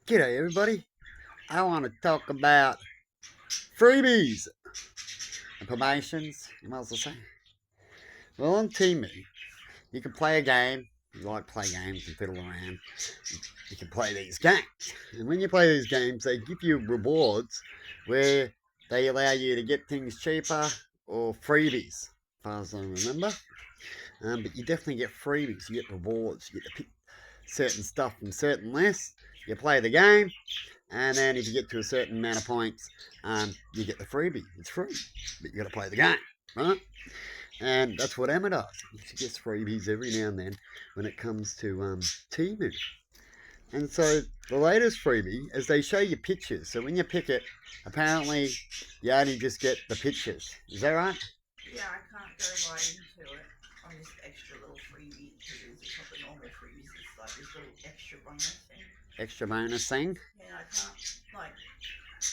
G'day everybody. I want to talk about freebies and promotions, you might as well say. Well, on Temu, you can play a game. You like to play games and fiddle around. You can play these games. And when you play these games, they give you rewards where they allow you to get things cheaper or freebies, as far as I remember. But you definitely get freebies. You get rewards. You get to pick certain stuff from certain lists. You play the game, and then if you get to a certain amount of points, you get the freebie. It's free, but you got to play the game, right? And that's what Emma does. She gets freebies every now and then when it comes to Temu. And so the latest freebie is they show you pictures. So when you pick it, apparently you only just get the pictures. Is that right? Yeah, I can't go right into it on this extra little freebie because it's not the normal freebies. It's like this little extra bonus thing. Extra bonus thing? Yeah, I can't like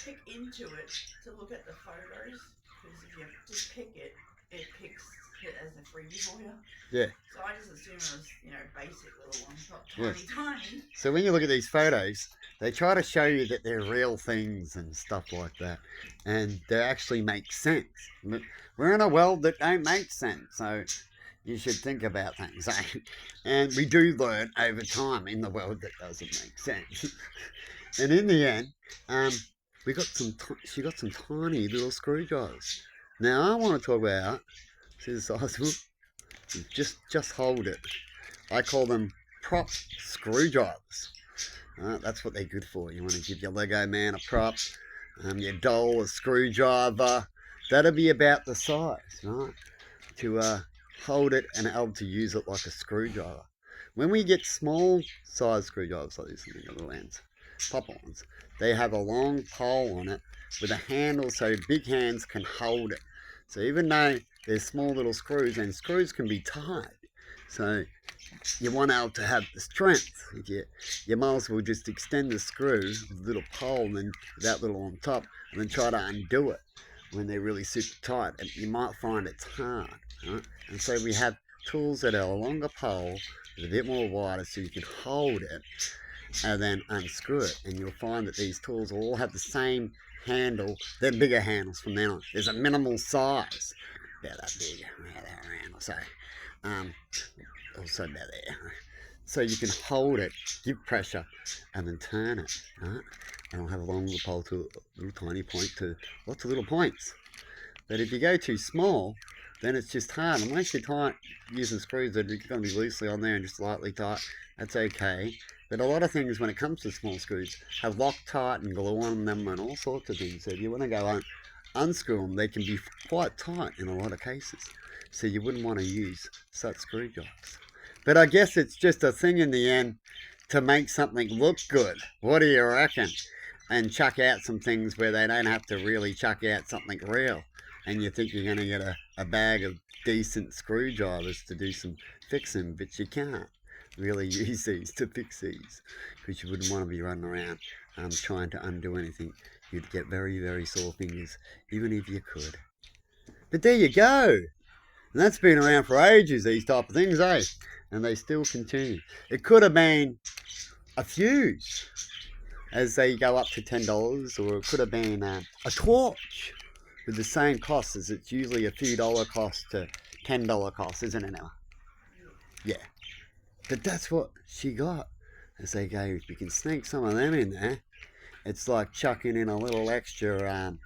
pick into it to look at the photos because if you just pick it, it picks it as a freebie for you. Yeah. So I just assume it was, basic little ones, not tiny. So when you look at these photos, they try to show you that they're real things and stuff like that, and they actually make sense. We're in a world that don't make sense, so you should think about things. And we do learn over time in the world that doesn't make sense. And in the end, she got some tiny little screwdrivers. Now I want to talk about, see the size of them? Just hold it. I call them prop screwdrivers. That's what they're good for. You want to give your Lego man a prop, your doll a screwdriver. That'll be about the size, right? To hold it and able to use it like a screwdriver. When we get small size screwdrivers like this, little ends, pop ones, they have a long pole on it with a handle so big hands can hold it. So even though there's small little screws, and screws can be tight, so you want to have the strength. You might as well just extend the screw with a little pole and then that little on top, and then try to undo it when they're really super tight. And you might find it's hard, right? And so we have tools that are a longer pole with a bit more wider so you can hold it and then unscrew it. And you'll find that these tools all have the same handle. They're bigger handles from then on. There's a minimal size. About that big, about that round or so. Also about there. So you can hold it, give pressure, and then turn it, right? And it'll have a long little pole to a little tiny point to lots of little points. But if you go too small, then it's just hard. Unless you're tight using screws that are going to be loosely on there and just lightly tight, that's okay. But a lot of things when it comes to small screws have Loctite and glue on them and all sorts of things. So if you want to go unscrew them, they can be quite tight in a lot of cases. So you wouldn't want to use such screwdrivers. But I guess it's just a thing in the end to make something look good. What do you reckon? And chuck out some things where they don't have to really chuck out something real. And you think you're going to get a bag of decent screwdrivers to do some fixing, but you can't really use these to fix these, because you wouldn't want to be running around trying to undo anything. You'd get very, very sore fingers, even if you could. But there you go. And that's been around for ages, these type of things, eh? And they still continue. It could have been a fuse as they go up to $10, or it could have been a torch with the same cost, as it's usually a few dollar cost to $10 cost, isn't it, Emma? Yeah. But that's what she got. As they go, if you can sneak some of them in there, it's like chucking in a little extra,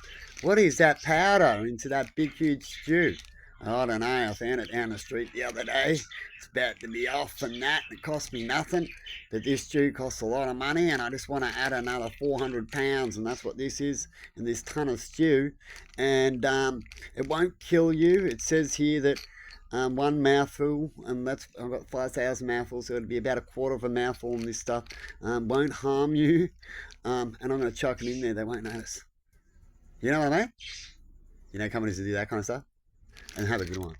what is that powder into that big huge stew? I don't know, I found it down the street the other day. It's about to be off and that. It cost me nothing. But this stew costs a lot of money, and I just want to add another 400 pounds, and that's what this is in this ton of stew. And it won't kill you. It says here that one mouthful, and I've got 5,000 mouthfuls, so it'll be about a quarter of a mouthful in this stuff. Won't harm you. And I'm going to chuck it in there. They won't notice. You know what I mean? You know companies that do that kind of stuff? And have a good one.